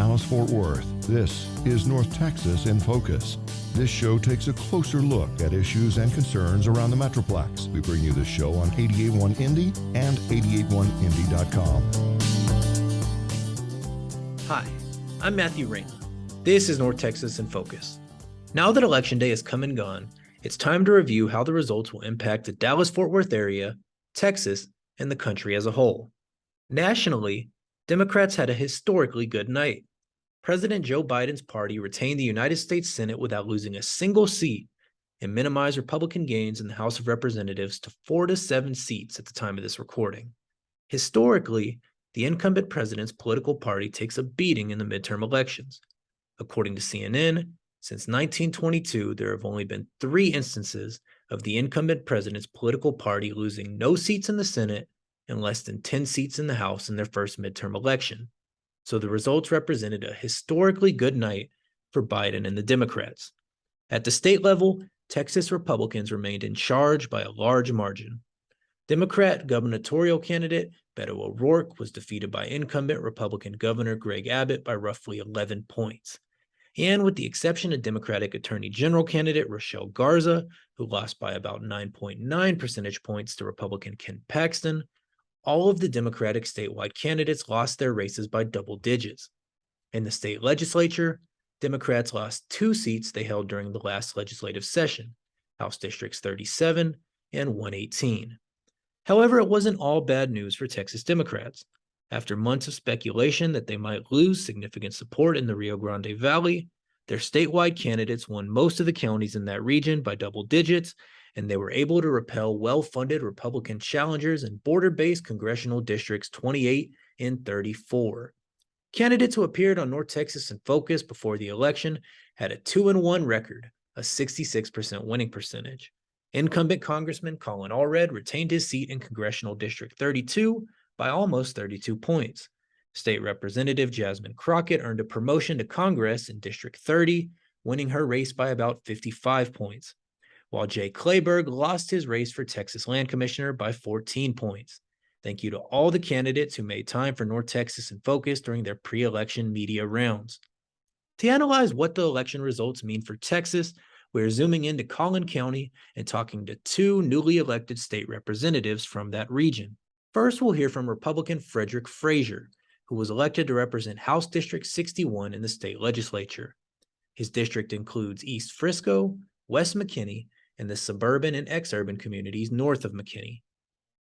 Dallas-Fort Worth. This is North Texas in Focus. This show takes a closer look at issues and concerns around the Metroplex. We bring you the show on 88.1 Indy and 881indy.com. Hi, I'm Matthew Reyna. This is North Texas in Focus. Now that Election Day has come and gone, it's time to review how the results will impact the Dallas-Fort Worth area, Texas, and the country as a whole. Nationally, Democrats had a historically good night. President Joe Biden's party retained the United States Senate without losing a single seat and minimized Republican gains in the House of Representatives to 4 to 7 seats at the time of this recording. Historically, the incumbent president's political party takes a beating in the midterm elections. According to CNN, since 1922, there have only been 3 instances of the incumbent president's political party losing no seats in the Senate and less than 10 seats in the House in their first midterm election. So the results represented a historically good night for Biden and the Democrats. At the state level, Texas Republicans remained in charge by a large margin. Democrat gubernatorial candidate Beto O'Rourke was defeated by incumbent Republican Governor Greg Abbott by roughly 11 points. And with the exception of Democratic Attorney General candidate Rochelle Garza, who lost by about 9.9 percentage points to Republican Ken Paxton, all of the Democratic statewide candidates lost their races by double digits. In the state legislature, Democrats lost 2 seats they held during the last legislative session, House Districts 37 and 118. However, it wasn't all bad news for Texas Democrats. After months of speculation that they might lose significant support in the Rio Grande Valley, their statewide candidates won most of the counties in that region by double digits, and they were able to repel well-funded Republican challengers in border-based congressional districts 28 and 34. Candidates who appeared on North Texas in Focus before the election had a 2-1 record, a 66% winning percentage. Incumbent Congressman Colin Allred retained his seat in Congressional District 32 by almost 32 points. State Representative Jasmine Crockett earned a promotion to Congress in District 30, winning her race by about 55 points, while Jay Clayburgh lost his race for Texas Land Commissioner by 14 points. Thank you to all the candidates who made time for North Texas in Focus during their pre-election media rounds. To analyze what the election results mean for Texas, we're zooming into Collin County and talking to 2 newly elected state representatives from that region. First, we'll hear from Republican Frederick Frazier, who was elected to represent House District 61 in the state legislature. His district includes East Frisco, West McKinney, and the suburban and exurban communities north of McKinney.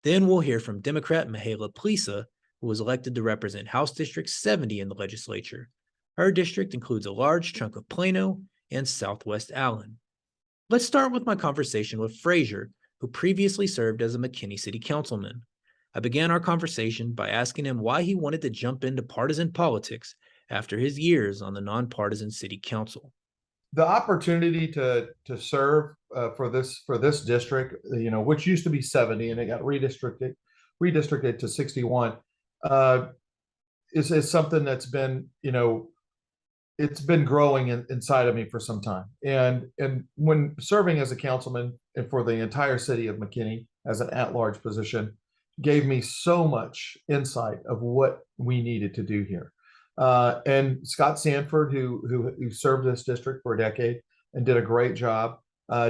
Then we'll hear from Democrat Mihaela Plesa, who was elected to represent House District 70 in the legislature. Her district includes a large chunk of Plano and Southwest Allen. Let's start with my conversation with Frazier, who previously served as a McKinney City Councilman. I began our conversation by asking him why he wanted to jump into partisan politics after his years on the nonpartisan city council. The opportunity to serve for this district, which used to be 70 and it got redistricted to 61, is something that's been, it's been growing inside of me for some time. And when serving as a councilman and for the entire city of McKinney as an at-large position, gave me so much insight of what we needed to do here. And Scott Sanford, who served this district for a decade and did a great job,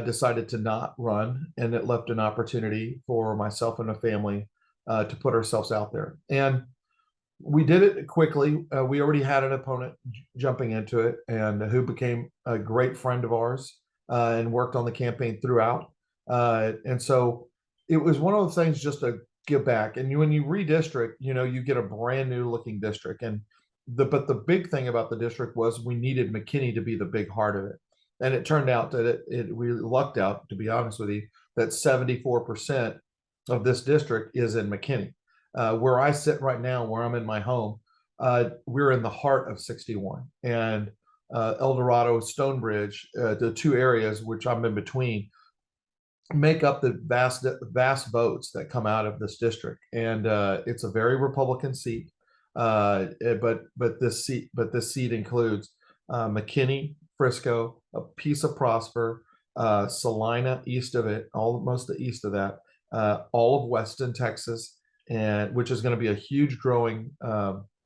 decided to not run, and it left an opportunity for myself and a family to put ourselves out there. And we did it quickly. We already had an opponent jumping into it, and who became a great friend of ours and worked on the campaign throughout. And so it was one of those things just to give back. And when you redistrict, you get a brand new looking district. But the big thing about the district was we needed McKinney to be the big heart of it. And it turned out that we lucked out, to be honest with you, that 74% of this district is in McKinney. Where I sit right now, where I'm in my home, we're in the heart of 61. And El Dorado, Stonebridge, the 2 areas which I'm in between, make up the vast votes that come out of this district. And it's a very Republican seat. But this seat includes McKinney, Frisco, a piece of Prosper, Salina east of it, almost the east of that, all of Weston, Texas, and which is going to be a huge growing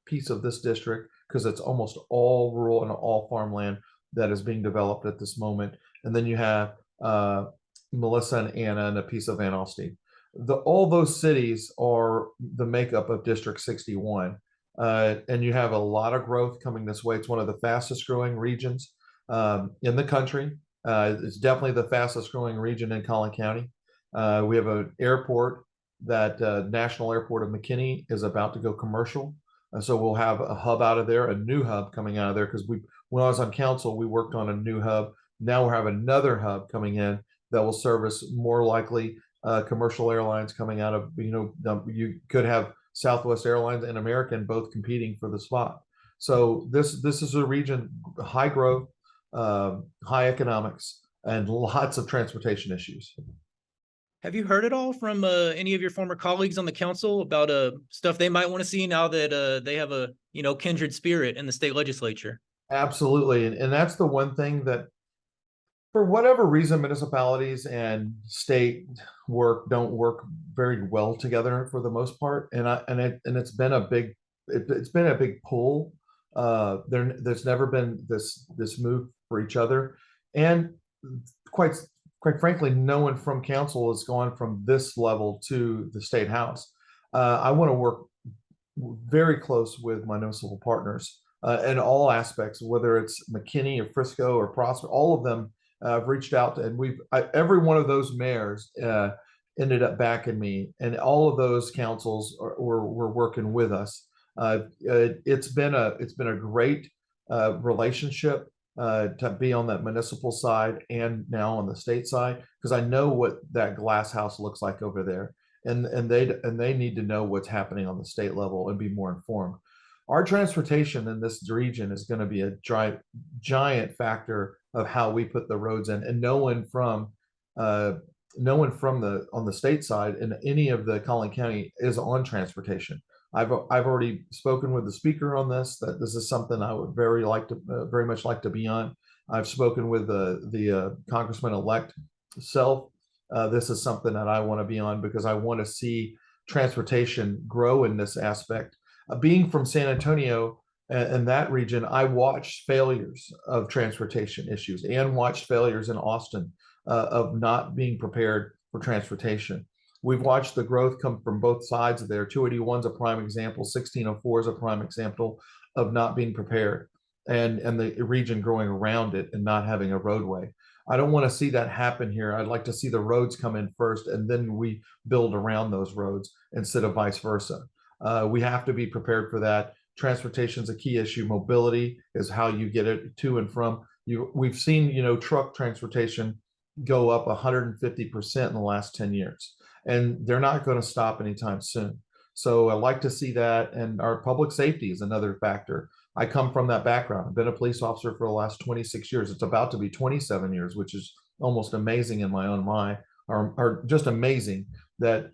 piece of this district because it's almost all rural and all farmland that is being developed at this moment. And then you have Melissa and Anna and a piece of Van Alstyne. All those cities are the makeup of District 61. And you have a lot of growth coming this way. It's one of the fastest growing regions in the country. It's definitely the fastest growing region in Collin County. We have an airport that National Airport of McKinney is about to go commercial. So we'll have a hub out of there, a new hub coming out of there, because when I was on council, we worked on a new hub. Now we have another hub coming in that will service more likely commercial airlines coming out of, you could have Southwest Airlines and American both competing for the spot. So this is a region, high growth, high economics, and lots of transportation issues. Have you heard at all from any of your former colleagues on the council about stuff they might want to see now that they have a kindred spirit in the state legislature? Absolutely, and that's the one thing that, for whatever reason, municipalities and state don't work very well together for the most part, and it's been a big pull. There's never been this move for each other, and quite frankly, no one from council has gone from this level to the state house. I want to work very close with my municipal partners in all aspects, whether it's McKinney or Frisco or Prosper. All of them I've reached out to, and every one of those mayors ended up backing me, and all of those councils were working with us. It's been a great relationship to be on that municipal side and now on the state side, because I know what that glass house looks like over there, and they need to know what's happening on the state level and be more informed. Our transportation in this region is going to be a giant factor of how we put the roads in, and no one from on the state side in any of the Collin County is on transportation. I've already spoken with the speaker on this, that this is something I would very much like to be on. I've spoken with the congressman-elect self. This is something that I want to be on, because I want to see transportation grow in this aspect. Being from San Antonio and that region, I watched failures of transportation issues and watched failures in Austin of not being prepared for transportation. We've watched the growth come from both sides of there. 281 is a prime example. 1604 is a prime example of not being prepared, and the region growing around it and not having a roadway. I don't want to see that happen here. I'd like to see the roads come in first, and then we build around those roads instead of vice versa. We have to be prepared for that. Transportation is a key issue. Mobility is how you get it to and from. We've seen, truck transportation go up 150% in the last 10 years, and they're not going to stop anytime soon. So I like to see that, and our public safety is another factor. I come from that background. I've been a police officer for the last 26 years. It's about to be 27 years, which is almost amazing in my own mind, or just amazing that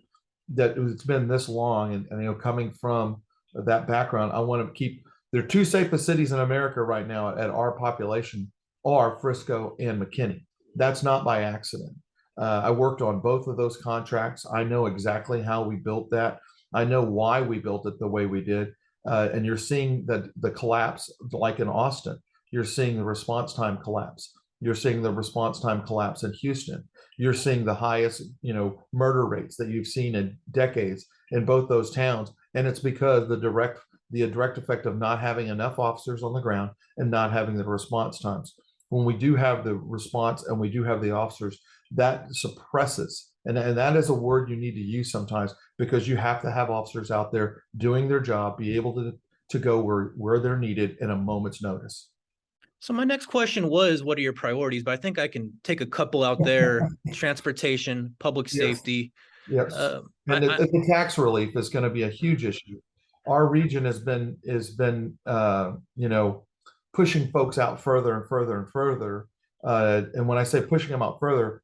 it's been this long. And coming from that background, I want to keep. There are two safest cities in America right now at our population are Frisco and McKinney. That's not by accident. I worked on both of those contracts. I know exactly how we built that. I know why we built it the way we did. And you're seeing the collapse, like in Austin. You're seeing the response time collapse. You're seeing the response time collapse in Houston. You're seeing the highest, murder rates that you've seen in decades in both those towns. And it's because the direct effect of not having enough officers on the ground and not having the response times. When we do have the response and we do have the officers, that suppresses. And that is a word you need to use sometimes, because you have to have officers out there doing their job, be able to go where they're needed in a moment's notice. So my next question was, what are your priorities? But I think I can take a couple out there: transportation, public safety. Yes. And the tax relief is going to be a huge issue. Our region has been pushing folks out further and further and further. And when I say pushing them out further,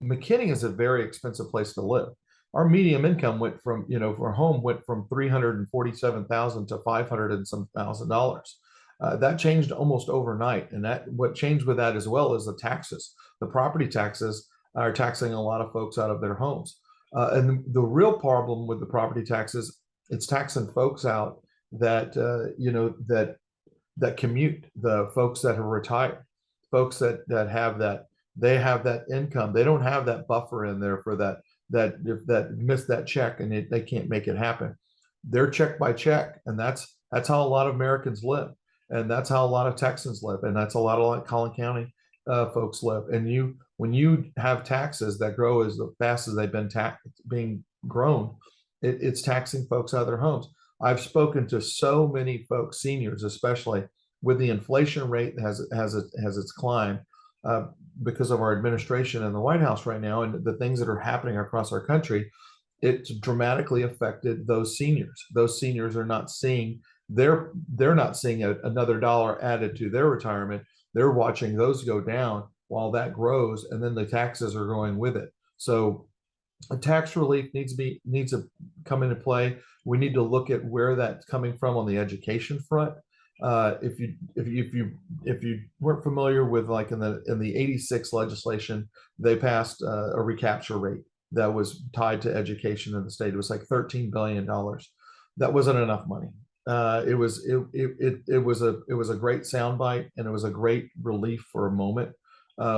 McKinney is a very expensive place to live. Our median income went from, for home went from $347,000 to $500 and some $1,000. That changed almost overnight. And what changed with that as well is the taxes. The property taxes are taxing a lot of folks out of their homes. And the real problem with the property taxes, it's taxing folks out that that commute, the folks that are retired, folks that have that, they have that income. They don't have that buffer in there for that miss that check and they can't make it happen. They're check by check, and that's how a lot of Americans live, and that's how a lot of Texans live, and that's a lot of like Collin County folks live. And when you have taxes that grow as fast as they've been being grown, it's taxing folks out of their homes. I've spoken to so many folks, seniors especially, with the inflation rate has its climb because of our administration in the White House right now, and the things that are happening across our country. It's dramatically affected those seniors. Those seniors are not seeing they're not seeing another dollar added to their retirement. They're watching those go down while that grows, and then the taxes are going with it. So a tax relief needs to come into play. We need to look at where that's coming from on the education front. If you weren't familiar with, like, in the '86 legislation, they passed a recapture rate that was tied to education in the state. It was like $13 billion. That wasn't enough money. It was a great soundbite, and it was a great relief for a moment.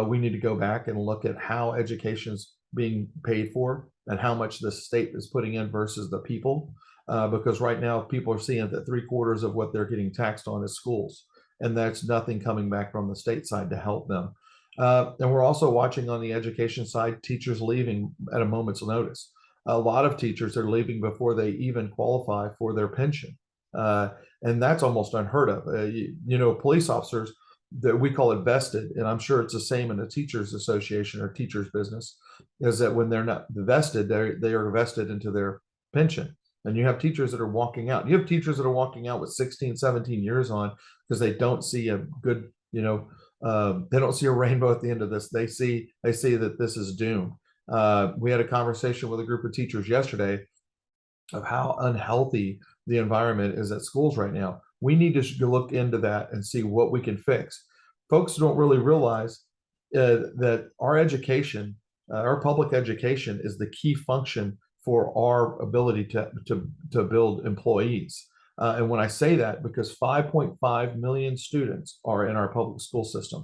We need to go back and look at how education's being paid for and how much the state is putting in versus the people. Because right now people are seeing that 3/4 of what they're getting taxed on is schools, and that's nothing coming back from the state side to help them. And we're also watching on the education side, teachers leaving at a moment's notice. A lot of teachers are leaving before they even qualify for their pension. And that's almost unheard of. Police officers, that we call it vested, and I'm sure it's the same in a teachers association or teachers business, is that when they're not vested, they are vested into their pension. And you have teachers that are walking out. You have teachers that are walking out with 16, 17 years on because they don't see a good, they don't see a rainbow at the end of this. They see that this is doom. We had a conversation with a group of teachers yesterday of how unhealthy the environment is at schools right now. We need to look into that and see what we can fix. Folks don't really realize that our education, our public education, is the key function for our ability to build employees. And when I say that, because 5.5 million students are in our public school system.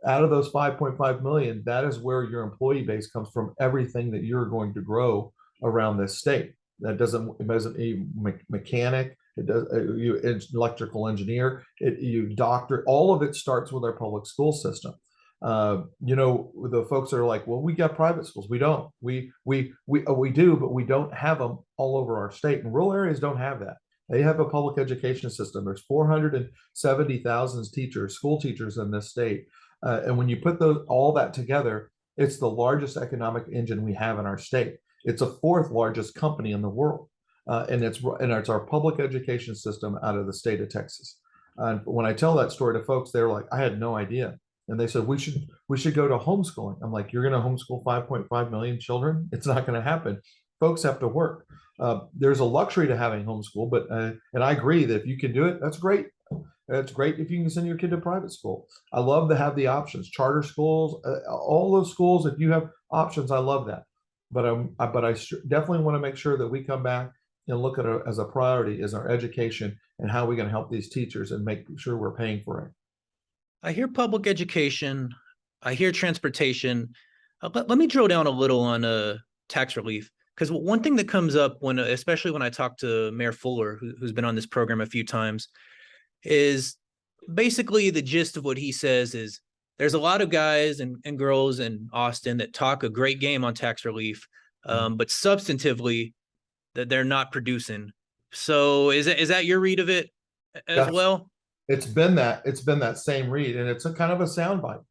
Out of those 5.5 million, that is where your employee base comes from. Everything that you're going to grow around this state. That doesn't a mechanic, it does you electrical engineer, you doctor. All of it starts with our public school system. The folks that are like, well, we got private schools. We don't. We do, but we don't have them all over our state. And rural areas don't have that. They have a public education system. There's 470,000 teachers, school teachers in this state. And when you put all that together, it's the largest economic engine we have in our state. It's a fourth largest company in the world. And it's our public education system out of the state of Texas. And when I tell that story to folks, they're like, I had no idea. And they said, we should go to homeschooling. I'm like, you're going to homeschool 5.5 million children? It's not going to happen. Folks have to work. There's a luxury to having homeschool, but and I agree that if you can do it, that's great. It's great if you can send your kid to private school. I love to have the options, charter schools, all those schools. If you have options, I love that. But I definitely want to make sure that we come back and look at it as a priority is our education and how we're going to help these teachers and make sure we're paying for it. I hear public education. I hear transportation. Let me drill down a little on tax relief, because one thing that comes up especially when I talk to Mayor Fuller, who's been on this program a few times, is basically the gist of what he says is there's a lot of guys and girls in Austin that talk a great game on tax relief, but substantively that they're not producing. So is that your read of it as well? It's been that same read, and it's a kind of a soundbite.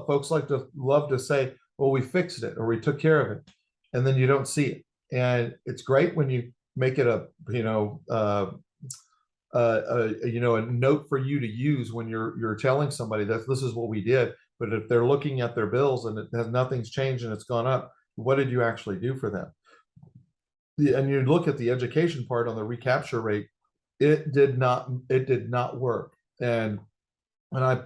Folks love to say, well, we fixed it or we took care of it, and then you don't see it. And it's great when you make it a note for you to use when you're telling somebody that this is what we did. But if they're looking at their bills and nothing's changed and it's gone up, what did you actually do for them? And you look at the education part on the recapture rate, it did not work. And I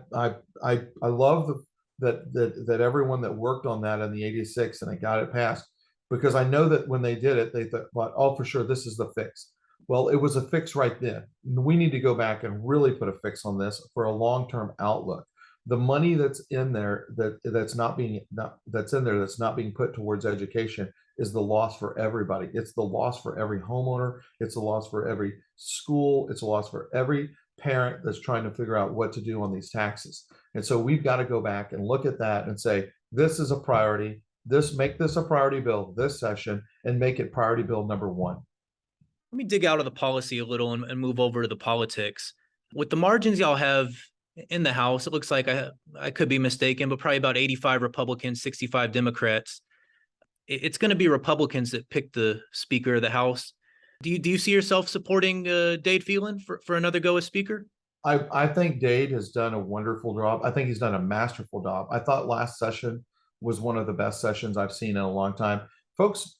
love that everyone that worked on that in the '86 and they got it passed, because I know that when they did it, they thought, oh, for sure, this is the fix. Well, it was a fix right then. We need to go back and really put a fix on this for a long-term outlook. The money that's in there that's not being that's in there that's not being put towards education is the loss for everybody. It's the loss for every homeowner. It's a loss for every school. It's a loss for every parent that's trying to figure out what to do on these taxes. And so we've got to go back and look at that and say, this is a priority. Make this a priority bill this session and make it priority bill number one. Let me dig out of the policy a little and move over to the politics. With the margins y'all have in the House, it looks like I could be mistaken, but probably about 85 Republicans, 65 Democrats. It's going to be Republicans that pick the Speaker of the House. Do you see yourself supporting Dade Phelan for another go as Speaker? I think Dade has done a wonderful job. I think he's done a masterful job. I thought last session was one of the best sessions I've seen in a long time. Folks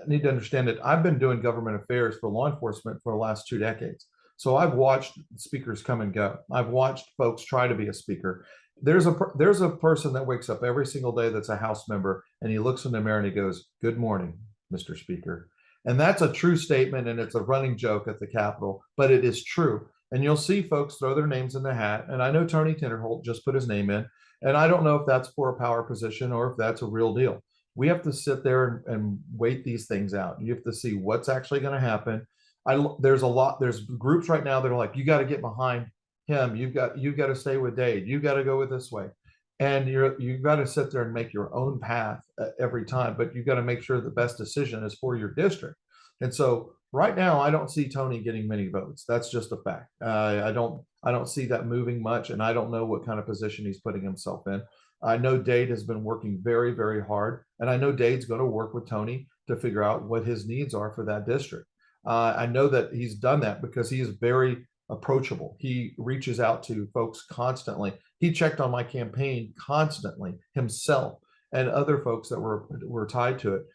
need to understand that I've been doing government affairs for law enforcement for the last 2 decades. So I've watched speakers come and go. I've watched folks try to be a speaker. There's a person that wakes up every single day that's a House member, and he looks in the mirror and he goes, "Good morning, Mr. Speaker." And that's a true statement, and it's a running joke at the Capitol, but it is true. And you'll see folks throw their names in the hat. And I know Tony Tinderholt just put his name in, and I don't know if that's for a power position or if that's a real deal. We have to sit there and wait these things out. You have to see what's actually going to happen. There's groups right now that are like, you got to get behind him. You've got to stay with Dade. You got to go with this way. And you've got to sit there and make your own path every time, but you've got to make sure the best decision is for your district. And so right now, I don't see Tony getting many votes. That's just a fact. I don't see that moving much, and I don't know what kind of position he's putting himself in. I know Dade has been working very, very hard, and I know Dade's going to work with Tony to figure out what his needs are for that district. I know that he's done that because he is very approachable. He reaches out to folks constantly. He checked on my campaign constantly himself and other folks that were tied to it.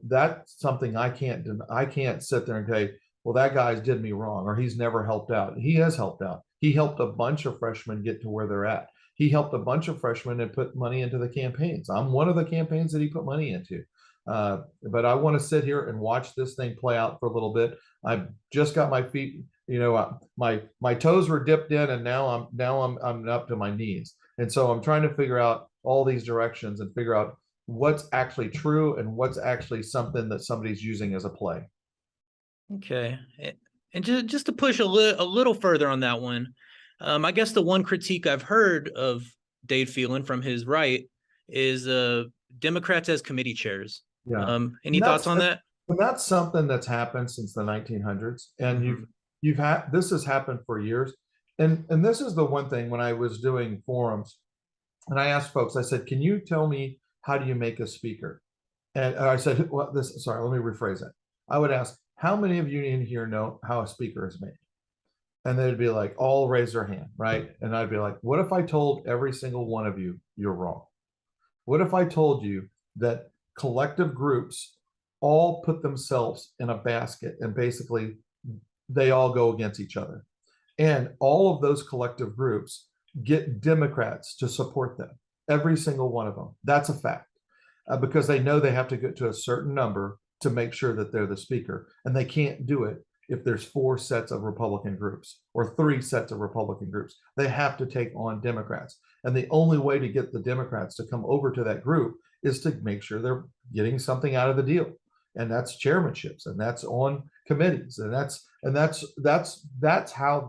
That's something I can't sit there and say, well, that guy's did me wrong, or he's never helped out. He has helped out. He helped a bunch of freshmen get to where they're at. He helped a bunch of freshmen and put money into the campaigns. I'm one of the campaigns that he put money into. But I want to sit here and watch this thing play out for a little bit. I've just got my feet, my toes were dipped in, and now I'm up to my knees. And so I'm trying to figure out all these directions and figure out what's actually true and what's actually something that somebody's using as a play. Okay. And just to push a little further on that one, I guess the one critique I've heard of Dade Phelan from his right is Democrats as committee chairs. Yeah. Any thoughts on that? And that's something that's happened since the 1900s, and this has happened for years. And this is the one thing when I was doing forums, and I asked folks, I said, "Can you tell me how do you make a speaker?" And I said, "Well, sorry, let me rephrase that." I would ask, "How many of you in here know how a speaker is made?" And they'd be like, all raise their hand, right? And I'd be like, "What if I told every single one of you you're wrong? What if I told you that collective groups all put themselves in a basket and basically they all go against each other, and all of those collective groups get Democrats to support them, every single one of them?" That's a fact, because they know they have to get to a certain number to make sure that they're the speaker, and they can't do it if there's 4 sets of Republican groups or 3 sets of Republican groups. They have to take on Democrats, and the only way to get the Democrats to come over to that group is to make sure they're getting something out of the deal, and that's chairmanships, and that's on committees, and that's how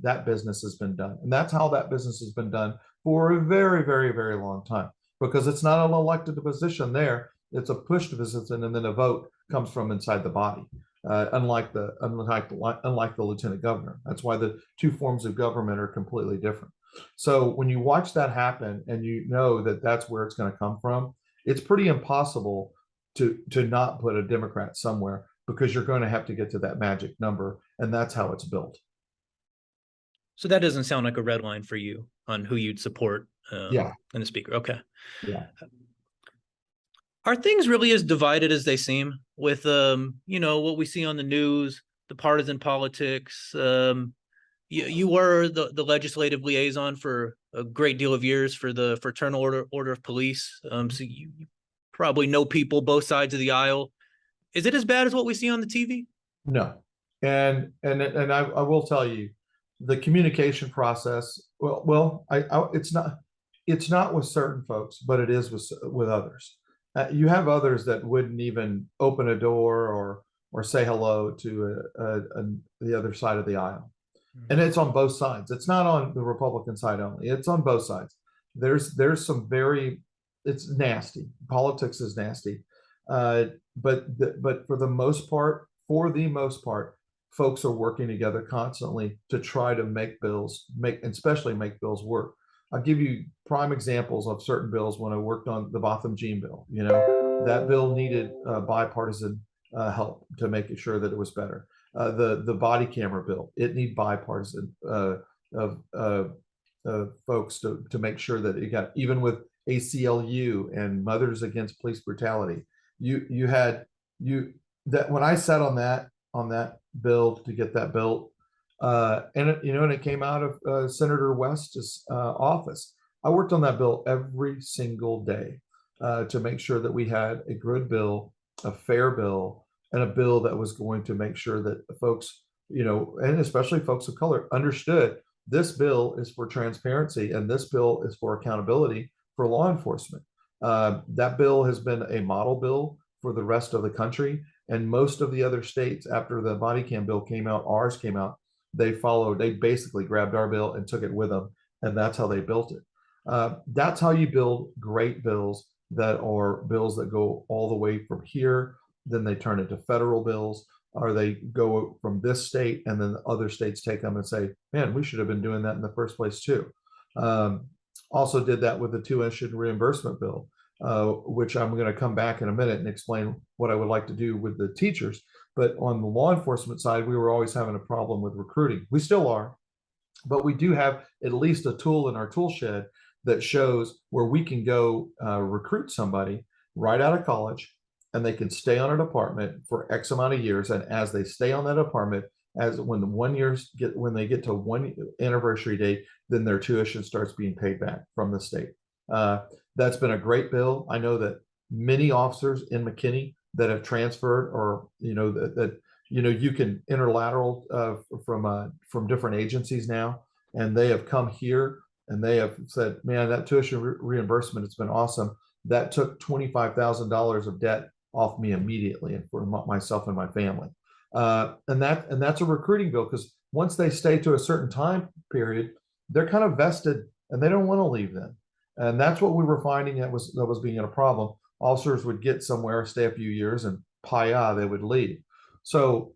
that business has been done, and that's how that business has been done for a very, very, very long time, because it's not an elected position there; it's a pushed position, and then a vote comes from inside the body. Unlike the lieutenant governor. That's why the 2 forms of government are completely different. So when you watch that happen, and you know that that's where it's going to come from, it's pretty impossible to not put a Democrat somewhere, because you're going to have to get to that magic number, and that's how it's built. So that doesn't sound like a red line for you on who you'd support Yeah. in the speaker. Okay. Yeah. Are things really as divided as they seem with, what we see on the news, the partisan politics? You were the legislative liaison for a great deal of years for the Fraternal Order of Police. So you probably know people both sides of the aisle. Is it as bad as what we see on the TV? No, And I will tell you, the communication process. It's not with certain folks, but it is with others. You have others that wouldn't even open a door or say hello to the other side of the aisle, and it's on both sides. It's not on the Republican side only. It's on both sides. There's some very, it's nasty. Politics is nasty, but for the most part, folks are working together constantly to try to make bills, especially make bills work. I'll give you prime examples of certain bills when I worked on the Botham Jean bill. That bill needed bipartisan help to make sure that it was better. The body camera bill, it needed bipartisan of folks to make sure that it got, even with ACLU and Mothers Against Police Brutality. That when I sat on that bill to get that built, and it came out of Senator West's office. I worked on that bill every single day to make sure that we had a good bill, a fair bill, and a bill that was going to make sure that folks, and especially folks of color, understood this bill is for transparency and this bill is for accountability for law enforcement. That bill has been a model bill for the rest of the country, and most of the other states, after the body cam bill came out, ours came out, they basically grabbed our bill and took it with them, and that's how they built it. That's how you build great bills that are bills that go all the way from here, then they turn into federal bills, or they go from this state and then the other states take them and say, man, we should have been doing that in the first place too. Also did that with the tuition reimbursement bill, which I'm going to come back in a minute and explain what I would like to do with the teachers. But on the law enforcement side, we were always having a problem with recruiting. We still are, but we do have at least a tool in our tool shed that shows where we can go recruit somebody right out of college, and they can stay on a department for X amount of years. And as they stay on that department, when they get to 1 anniversary date, then their tuition starts being paid back from the state. That's been a great bill. I know that many officers in McKinney that have transferred, or you can interlateral from different agencies now, and they have come here and they have said, man, that tuition reimbursement, it's been awesome. That took $25,000 of debt off me immediately, and for myself and my family. And that's a recruiting bill, because once they stay to a certain time period, they're kind of vested and they don't want to leave then. And that's what we were finding that was being a problem. Officers would get somewhere, stay a few years, and they would leave. So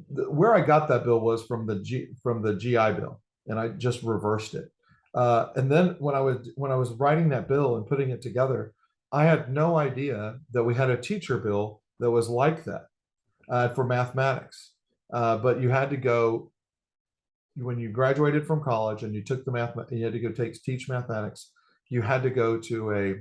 where I got that bill was from the GI bill, and I just reversed it. And then when I was writing that bill and putting it together, I had no idea that we had a teacher bill that was like that for mathematics. But you had to go, when you graduated from college and you took you had to go teach mathematics, you had to go to a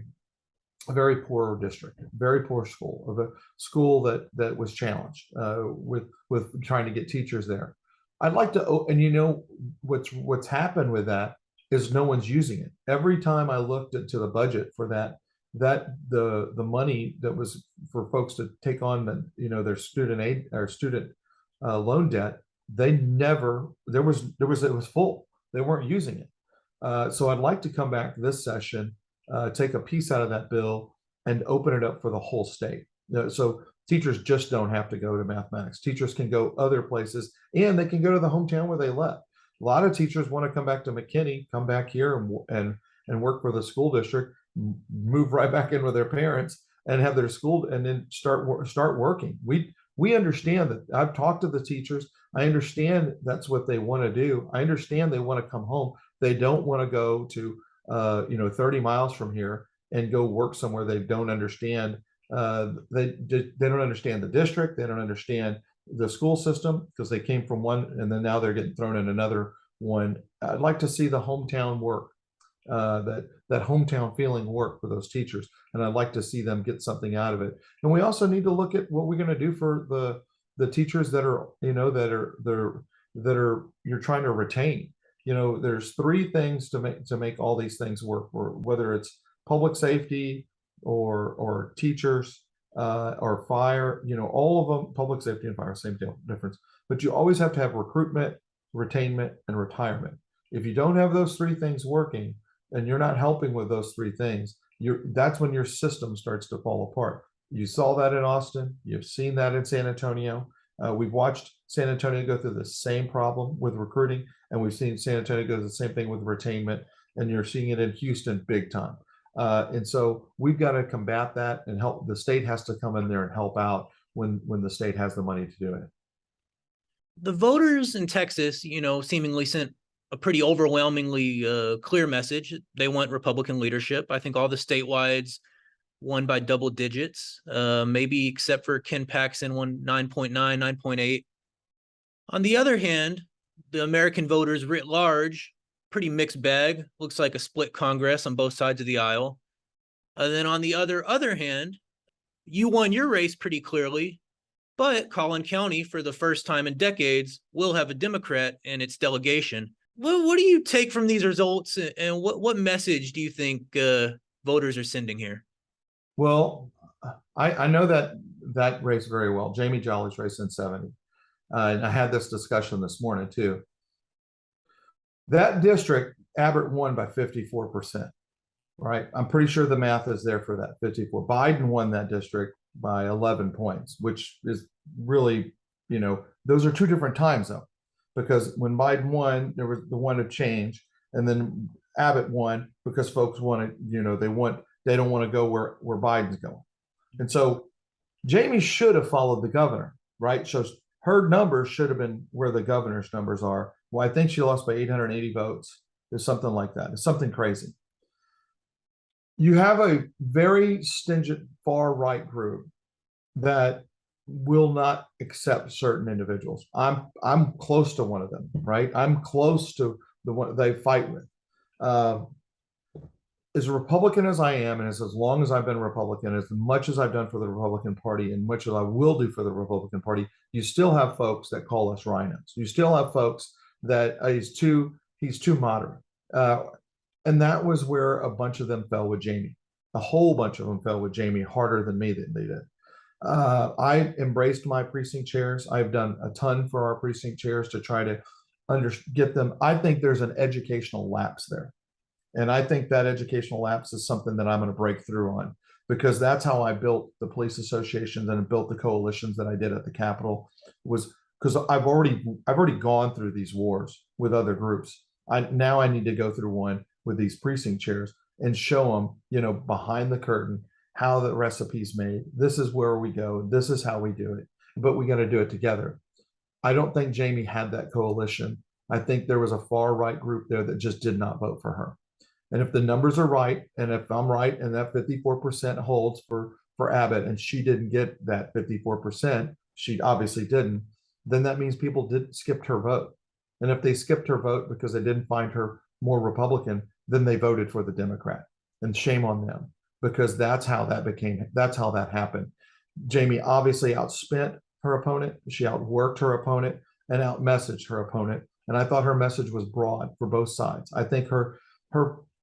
very poor district, very poor school, of a school that was challenged with trying to get teachers there. I'd like to, and what's happened with that is no one's using it. Every time I looked into the budget for that the money that was for folks to take on their student aid or student loan debt, it was full. They weren't using it. So I'd like to come back this session, take a piece out of that bill and open it up for the whole state. So teachers just don't have to go to mathematics. Teachers can go other places, and they can go to the hometown where they left. A lot of teachers want to come back to McKinney, come back here and work for the school district, move right back in with their parents and have their school, and then start working. We understand that. I've talked to the teachers. I understand that's what they want to do. I understand they want to come home. They don't want to go to 30 miles from here and go work somewhere they don't understand. They don't understand the district. They don't understand the school system, because they came from one and then now they're getting thrown in another one. I'd like to see the hometown work, that hometown feeling work for those teachers, and I'd like to see them get something out of it. And we also need to look at what we're going to do for the teachers that are you're trying to retain. There's three things to make all these things work, or whether it's public safety or teachers or fire, all of them, public safety and fire, same difference. but you always have to have recruitment, retainment, and retirement. If you don't have those three things working and you're not helping with those three things, that's when your system starts to fall apart. You saw that in Austin. You've seen that in San Antonio. We've watched San Antonio go through the same problem with recruiting, and we've seen San Antonio go through the same thing with retainment, and you're seeing it in Houston big time. And so we've got to combat that and help. The state has to come in there and help out when the state has the money to do it. The voters in Texas, seemingly sent a pretty overwhelmingly clear message. They want Republican leadership. I think all the statewides won by double digits, maybe except for Ken Paxton won 9.9, 9.8. On the other hand, the American voters writ large, pretty mixed bag. Looks like a split Congress on both sides of the aisle. And then on the other hand, you won your race pretty clearly, but Collin County, for the first time in decades, will have a Democrat in its delegation. What do you take from these results, and what message do you think voters are sending here? Well, I know that race very well. Jamie Jolly's race in 70. And I had this discussion this morning too. That district, Abbott won by 54%, right? I'm pretty sure the math is there for that 54. Biden won that district by 11 points, which is really, those are two different times though, because when Biden won, there was the one of change, and then Abbott won because folks wanted, they don't want to go where Biden's going. And so Jamie should have followed the governor, right? So her numbers should have been where the governor's numbers are. Well, I think she lost by 880 votes. There's something like that. It's something crazy. You have a very stingent far right group that will not accept certain individuals. I'm close to one of them, right? I'm close to the one they fight with. As Republican as I am, and as long as I've been Republican, as much as I've done for the Republican Party, and much as I will do for the Republican Party, you still have folks that call us rhinos. You still have folks that he's too moderate. And that was where a bunch of them fell with Jamie. A whole bunch of them fell with Jamie harder than me than they did. I embraced my precinct chairs. I've done a ton for our precinct chairs to try to get them. I think there's an educational lapse there. And I think that educational lapse is something that I'm going to break through on, because that's how I built the police associations and built the coalitions that I did at the Capitol, was because I've already gone through these wars with other groups. Now I need to go through one with these precinct chairs and show them, behind the curtain, how the recipe's made. This is where we go. This is how we do it. But we got to do it together. I don't think Jamie had that coalition. I think there was a far right group there that just did not vote for her. And if the numbers are right, and if I'm right, and that 54% holds for Abbott, and she didn't get that 54%, she obviously didn't, then that means people skipped her vote. And if they skipped her vote because they didn't find her more Republican, then they voted for the Democrat. And shame on them, because that's how that happened. Jamie obviously outspent her opponent. She outworked her opponent and outmessaged her opponent. And I thought her message was broad for both sides. I think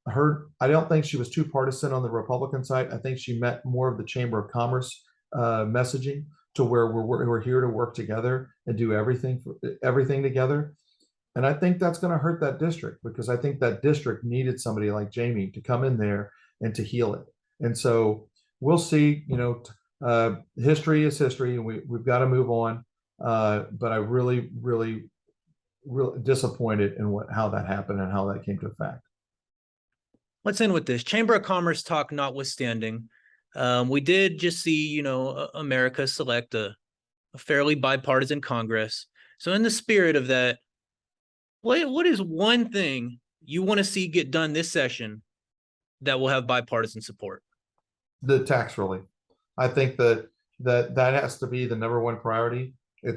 I don't think she was too partisan on the Republican side. I think she met more of the Chamber of Commerce messaging, to where we're here to work together and do everything together. And I think that's going to hurt that district, because I think that district needed somebody like Jamie to come in there and to heal it. And so we'll see. History is history, and we've got to move on. But I really disappointed in how that happened and how that came to effect. Let's end with this. Chamber of Commerce talk notwithstanding, we did just see, America select a fairly bipartisan Congress. So in the spirit of that, what is one thing you want to see get done this session that will have bipartisan support? The tax relief. I think that has to be the number one priority.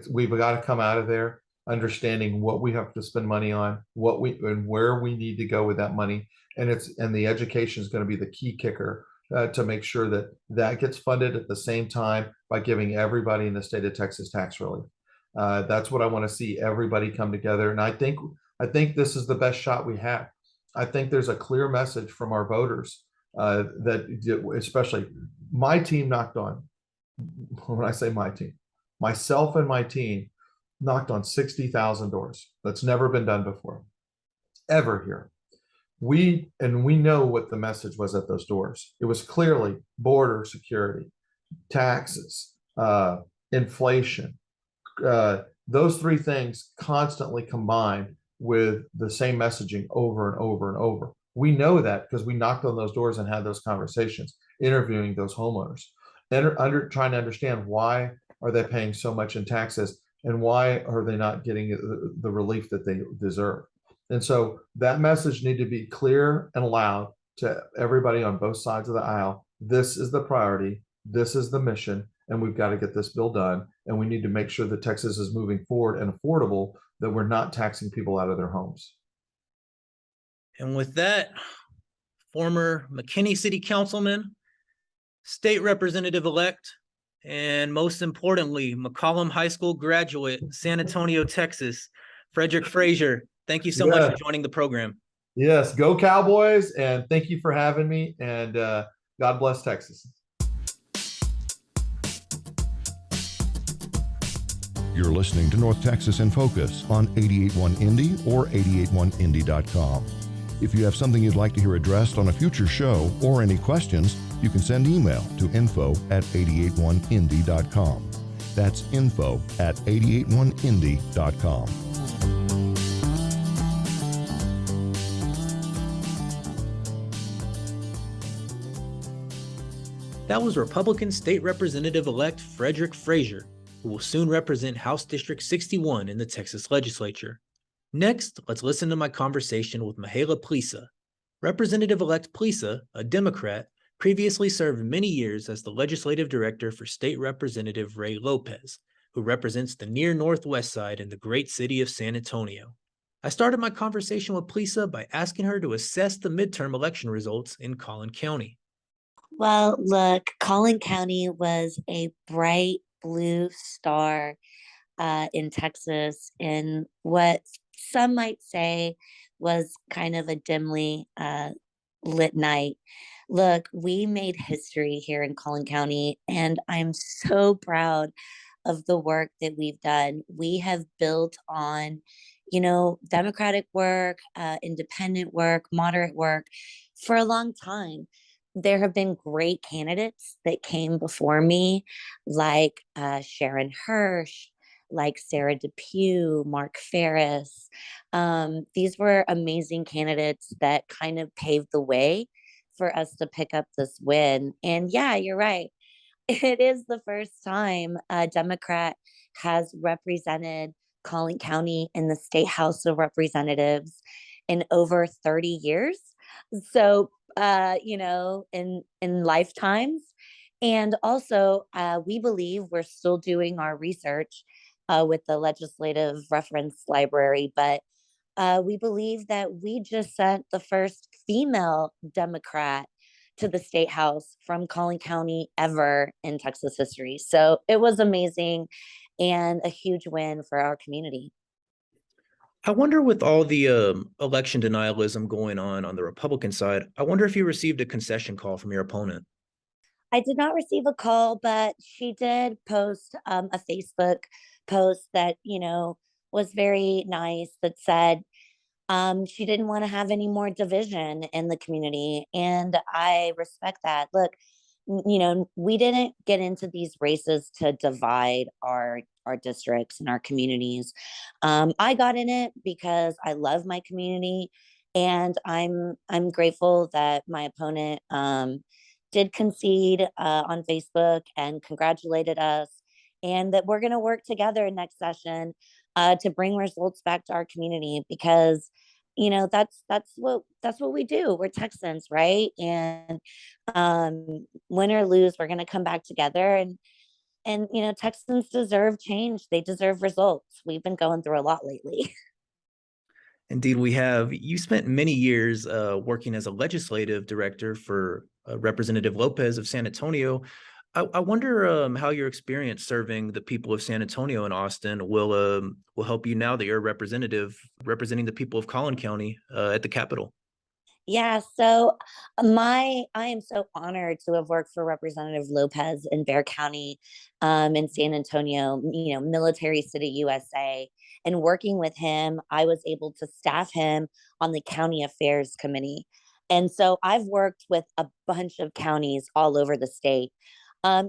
We've got to come out of there understanding what we have to spend money on, and where we need to go with that money. And the education is going to be the key kicker to make sure that gets funded at the same time by giving everybody in the state of Texas tax relief. That's what I want to see, everybody come together. And I think this is the best shot we have. I think there's a clear message from our voters that, especially my team, knocked on. When I say my team, myself and my team knocked on 60,000 doors. That's never been done before, ever here. We know what the message was at those doors. It was clearly border security, taxes, inflation, those three things constantly combined with the same messaging over and over and over. We know that because we knocked on those doors and had those conversations, interviewing those homeowners, and trying to understand why are they paying so much in taxes and why are they not getting the relief that they deserve. And so that message needed to be clear and loud to everybody on both sides of the aisle. This is the priority. This is the mission, and we've got to get this bill done. And we need to make sure that Texas is moving forward and affordable, that we're not taxing people out of their homes. And with that, former McKinney City Councilman, State Representative-elect, and most importantly, McCollum High School graduate, San Antonio, Texas, Frederick Frazier. Thank you so much for joining the program. Yes, go Cowboys, and thank you for having me, and God bless Texas. You're listening to North Texas in Focus on 88.1 Indy or 88.1indy.com. If you have something you'd like to hear addressed on a future show or any questions, you can send email to info@881indy.com. That's info@881indy.com. That was Republican State Representative-elect Frederick Frazier, who will soon represent House District 61 in the Texas Legislature. Next, let's listen to my conversation with Mihaela Plesa. Representative-elect Plesa, a Democrat, previously served many years as the legislative director for State Representative Ray Lopez, who represents the near northwest side in the great city of San Antonio. I started my conversation with Plesa by asking her to assess the midterm election results in Collin County. Well, look, Collin County was a bright blue star in Texas in what some might say was kind of a dimly lit night. Look, we made history here in Collin County, and I'm so proud of the work that we've done. We have built on, Democratic work, independent work, moderate work for a long time. There have been great candidates that came before me, like Sharon Hirsch, like Sarah Depew, Mark Ferris. These were amazing candidates that kind of paved the way for us to pick up this win. And yeah, you're right. It is the first time a Democrat has represented Collin County in the State House of Representatives in over 30 years. So, in lifetimes. And also, we believe we're still doing our research with the Legislative Reference Library, but we believe that we just sent the first female Democrat to the State House from Collin County ever in Texas history. So it was amazing and a huge win for our community. I wonder, with all the election denialism going on the Republican side, I wonder if you received a concession call from your opponent. I did not receive a call, but she did post a Facebook post that, was very nice, that said she didn't want to have any more division in the community. And I respect that. Look, we didn't get into these races to divide our districts and our communities. I got in it because I love my community, and I'm grateful that my opponent did concede on Facebook and congratulated us, and that we're going to work together next session to bring results back to our community, because that's what we do. We're Texans, right? And win or lose, we're going to come back together, and Texans deserve change. They deserve results. We've been going through a lot lately. Indeed, we have. You spent many years working as a legislative director for Representative Lopez of San Antonio. I wonder how your experience serving the people of San Antonio and Austin will help you now that you're a representative representing the people of Collin County at the Capitol. Yeah, so I am so honored to have worked for Representative Lopez in Bexar County, in San Antonio, military city, USA. And working with him, I was able to staff him on the county affairs committee. And so I've worked with a bunch of counties all over the state.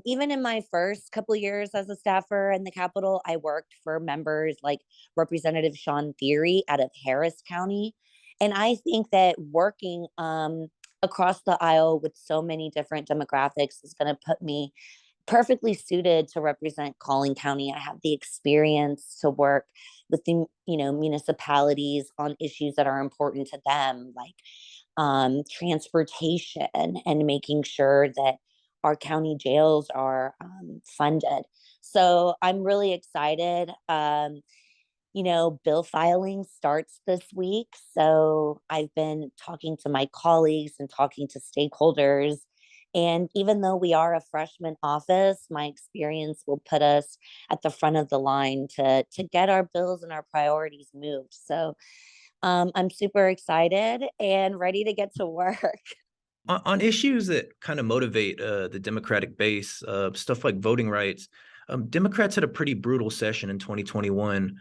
Even in my first couple of years as a staffer in the Capitol, I worked for members like Representative Sean Theory out of Harris County. And I think that working across the aisle with so many different demographics is going to put me perfectly suited to represent Collin County. I have the experience to work with the municipalities on issues that are important to them, like transportation and making sure that our county jails are funded. So I'm really excited. Bill filing starts this week. So I've been talking to my colleagues and talking to stakeholders. And even though we are a freshman office, my experience will put us at the front of the line to get our bills and our priorities moved. So I'm super excited and ready to get to work. On issues that kind of motivate the Democratic base, stuff like voting rights, Democrats had a pretty brutal session in 2021.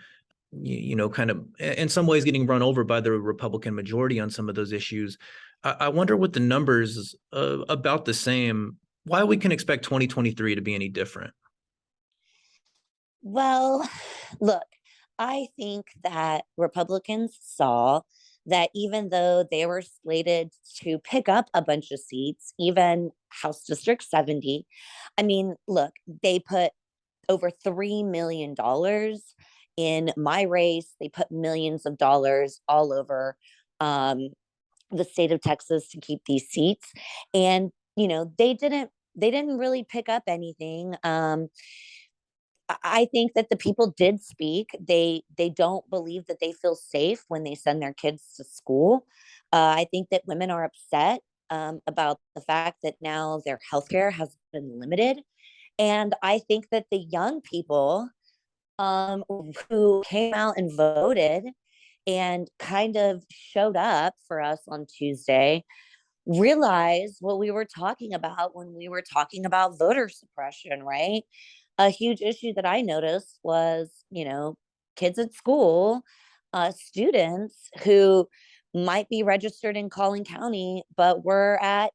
Kind of in some ways getting run over by the Republican majority on some of those issues. I wonder what the numbers about the same, why we can expect 2023 to be any different. Well, look, I think that Republicans saw that even though they were slated to pick up a bunch of seats, even House District 70, I mean, look, they put over $3 million in my race. They put millions of dollars all over um, the state of Texas to keep these seats, and they didn't really pick up anything. I think that the people did speak. They don't believe that they feel safe when they send their kids to school. I think that women are upset about the fact that now their healthcare has been limited. And I think that the young people who came out and voted and kind of showed up for us on Tuesday realize what we were talking about when we were talking about voter suppression, right? A huge issue that I noticed was, kids at school, students who might be registered in Collin County, but were at,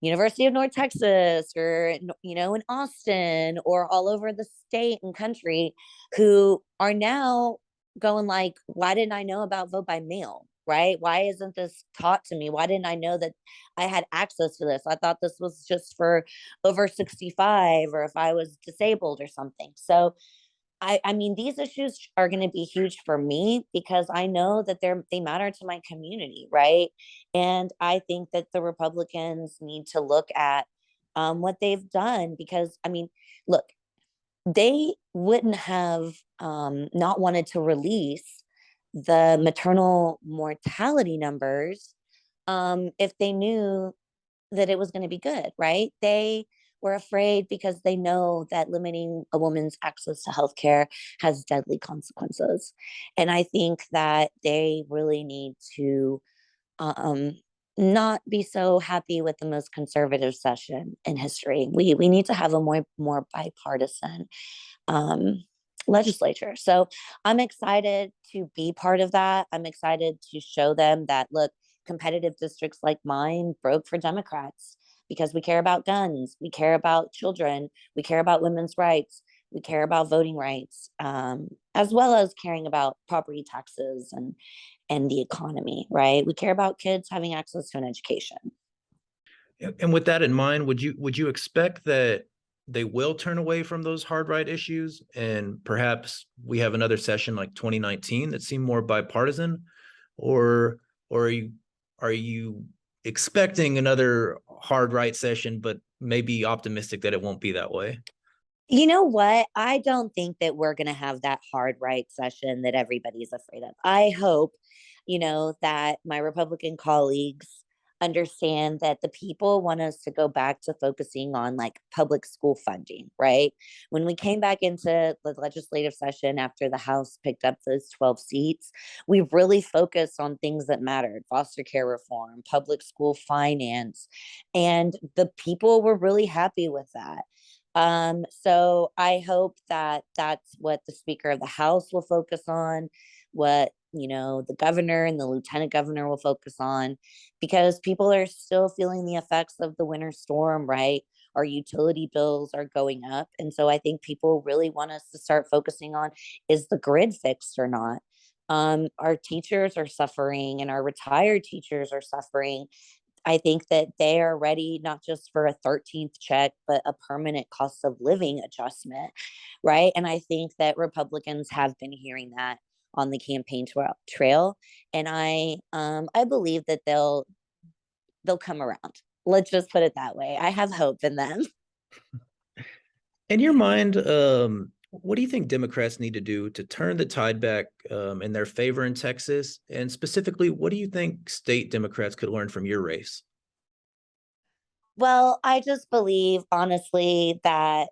University of North Texas or, in Austin or all over the state and country who are now going like, why didn't I know about vote by mail? Right? Why isn't this taught to me? Why didn't I know that I had access to this? I thought this was just for over 65 or if I was disabled or something. So I mean, these issues are going to be huge for me because I know that they matter to my community, right? And I think that the Republicans need to look at what they've done because, I mean, look, they wouldn't have not wanted to release the maternal mortality numbers if they knew that it was going to be good, right? They were afraid because they know that limiting a woman's access to healthcare has deadly consequences. And I think that they really need to um, not be so happy with the most conservative session in history. We need to have a more bipartisan um, legislature. So I'm excited to be part of that. I'm excited to show them that, look, competitive districts like mine broke for Democrats because we care about guns, we care about children, we care about women's rights, we care about voting rights, as well as caring about property taxes and the economy, right? We care about kids having access to an education. And with that in mind, would you expect that they will turn away from those hard right issues and perhaps we have another session like 2019 that seemed more bipartisan, or are you expecting another hard right session but maybe optimistic that it won't be that way? You know what? I don't think that we're going to have that hard right session that everybody's afraid of. I hope, that my Republican colleagues understand that the people want us to go back to focusing on like public school funding, right? When we came back into the legislative session after the House picked up those 12 seats, we really focused on things that mattered: foster care reform, public school finance, and the people were really happy with that. So I hope that that's what the Speaker of the House will focus on, what the governor and the lieutenant governor will focus on, because people are still feeling the effects of the winter storm, right? Our utility bills are going up. And so I think people really want us to start focusing on, is the grid fixed or not? Our teachers are suffering and our retired teachers are suffering. I think that they are ready not just for a 13th check, but a permanent cost of living adjustment, right? And I think that Republicans have been hearing that on the campaign trail, and I believe that they'll come around. Let's just put it that way. I have hope in them. In your mind, what do you think Democrats need to do to turn the tide back in their favor in Texas? And specifically, what do you think state Democrats could learn from your race? Well, I just believe, honestly, that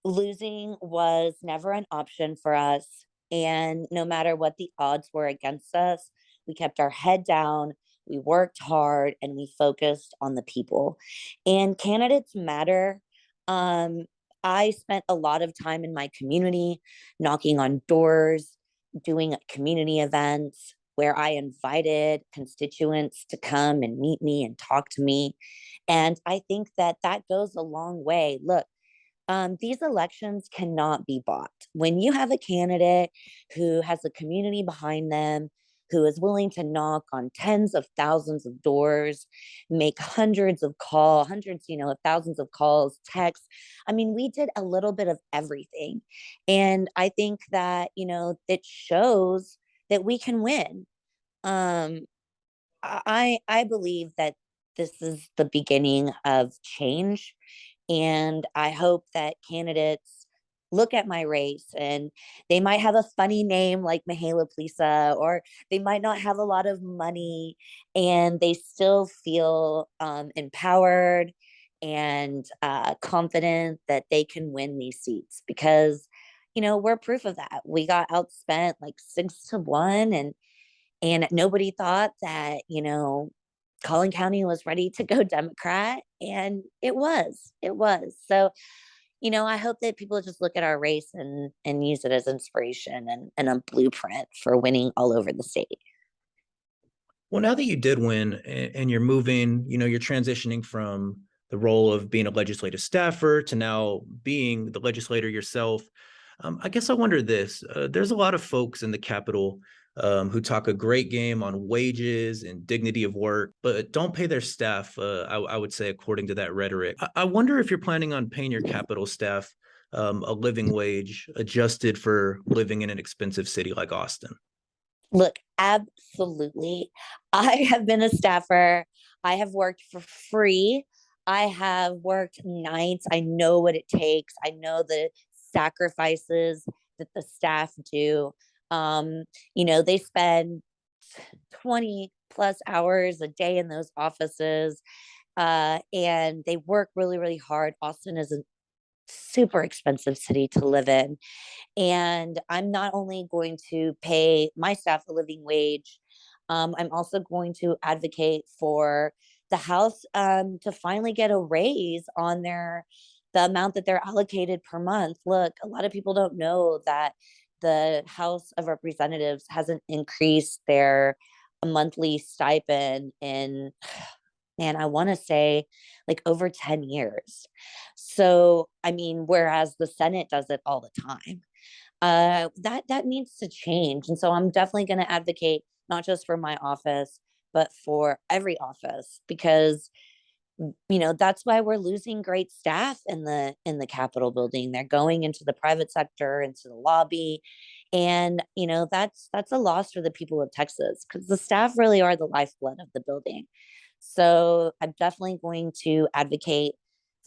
losing was never an option for us. And no matter what the odds were against us, we kept our head down, we worked hard, and we focused on the people. And candidates matter. Um, I spent a lot of time in my community, knocking on doors, doing community events where I invited constituents to come and meet me and talk to me. And I think that that goes a long way. Look, these elections cannot be bought. When you have a candidate who has a community behind them, who is willing to knock on tens of thousands of doors, make hundreds, of thousands of calls, texts. I mean, we did a little bit of everything. And I think that, it shows that we can win. Um, I believe that this is the beginning of change, and I hope that candidates look at my race, and they might have a funny name like Mihaela Plesa, or they might not have a lot of money, and they still feel empowered and confident that they can win these seats, because we're proof of that. We got outspent like 6-1, and nobody thought that, Collin County was ready to go Democrat, and it was. So, I hope that people just look at our race and use it as inspiration and a blueprint for winning all over the state. Well, now that you did win and you're moving, you're transitioning from the role of being a legislative staffer to now being the legislator yourself. I guess I wonder this. There's a lot of folks in the Capitol who talk a great game on wages and dignity of work, but don't pay their staff, I would say, according to that rhetoric. I wonder if you're planning on paying your Capitol staff a living wage adjusted for living in an expensive city like Austin. Look, absolutely. I have been a staffer. I have worked for free. I have worked nights. I know what it takes. I know the sacrifices that the staff do. They spend 20 plus hours a day in those offices, and they work really, really hard. Austin is a super expensive city to live in. And I'm not only going to pay my staff a living wage, I'm also going to advocate for the House to finally get a raise on the amount that they're allocated per month. Look, a lot of people don't know that the House of Representatives hasn't increased their monthly stipend in, man, I want to say like over 10 years. So, I mean, whereas the Senate does it all the time. That needs to change. And so I'm definitely going to advocate not just for my office, but for every office, because that's why we're losing great staff in the Capitol building. They're going into the private sector, into the lobby, and that's a loss for the people of Texas, because the staff really are the lifeblood of the building. So I'm definitely going to advocate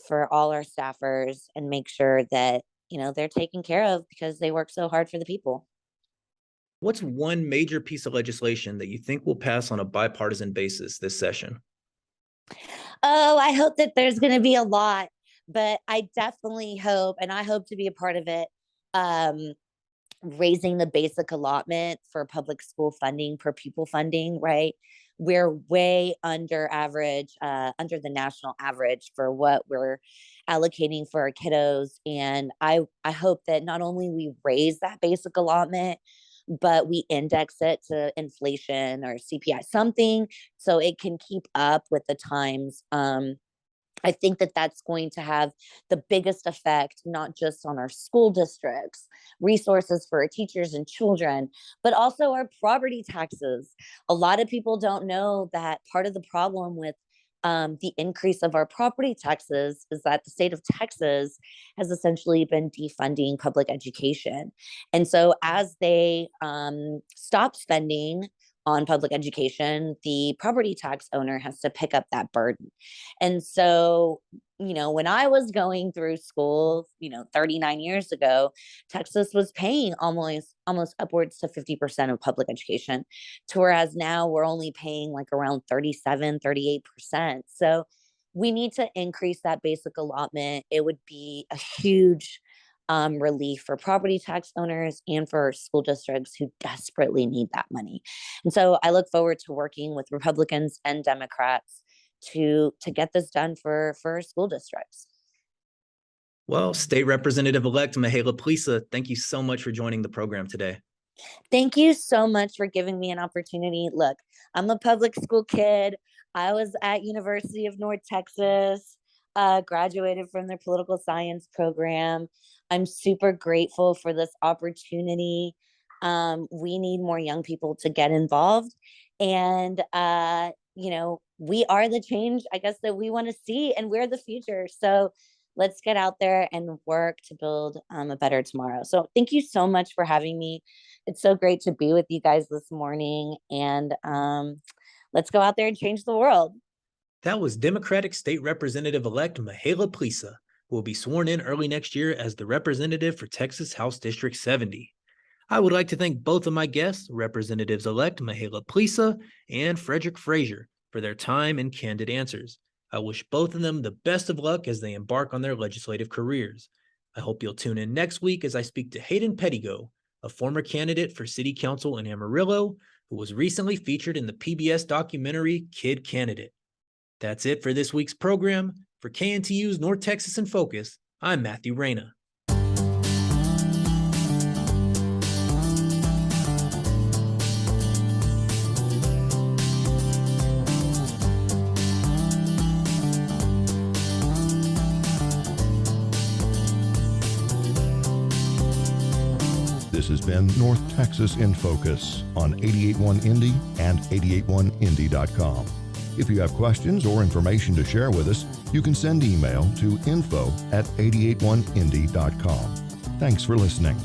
for all our staffers and make sure that they're taken care of, because they work so hard for the people. What's one major piece of legislation that you think will pass on a bipartisan basis this session? Oh, I hope that there's going to be a lot, but I definitely hope, and I hope to be a part of it. Um, Raising the basic allotment for public school funding per pupil funding, right? We're way under average, under the national average for what we're allocating for our kiddos. And I hope that not only we raise that basic allotment, but we index it to inflation or CPI, something so it can keep up with the times. I think that that's going to have the biggest effect, not just on our school districts, resources for our teachers and children, but also our property taxes. A lot of people don't know that part of the problem with the increase of our property taxes is that the state of Texas has essentially been defunding public education. And so, as they stop spending on public education, the property tax owner has to pick up that burden. And so, when I was going through school, 39 years ago, Texas was paying almost upwards to 50% of public education, to whereas now we're only paying like around 37, 38%. So we need to increase that basic allotment. It would be a huge relief for property tax owners and for school districts who desperately need that money. And so I look forward to working with Republicans and Democrats to get this done for our school districts. Well, State Representative-elect Mihaela Plesa, thank you so much for joining the program today. Thank you so much for giving me an opportunity. Look, I'm a public school kid. I was at University of North Texas, graduated from their political science program. I'm super grateful for this opportunity. We need more young people to get involved. And, we are the change, I guess, that we want to see, and we're the future. So let's get out there and work to build a better tomorrow. So thank you so much for having me. It's so great to be with you guys this morning. And let's go out there and change the world. That was Democratic State Representative-elect Mihaela Plesa, who will be sworn in early next year as the representative for Texas House District 70. I would like to thank both of my guests, Representatives-elect Mihaela Plesa and Frederick Frazier, for their time and candid answers. I wish both of them the best of luck as they embark on their legislative careers. I hope you'll tune in next week as I speak to Hayden Pettigo, a former candidate for City Council in Amarillo, who was recently featured in the PBS documentary Kid Candidate. That's it for this week's program. For KNTU's North Texas in Focus, I'm Matthew Reyna. This has been North Texas in Focus on 88.1 Indy and 881indy.com. If you have questions or information to share with us, you can send email to info@881indy.com. Thanks for listening.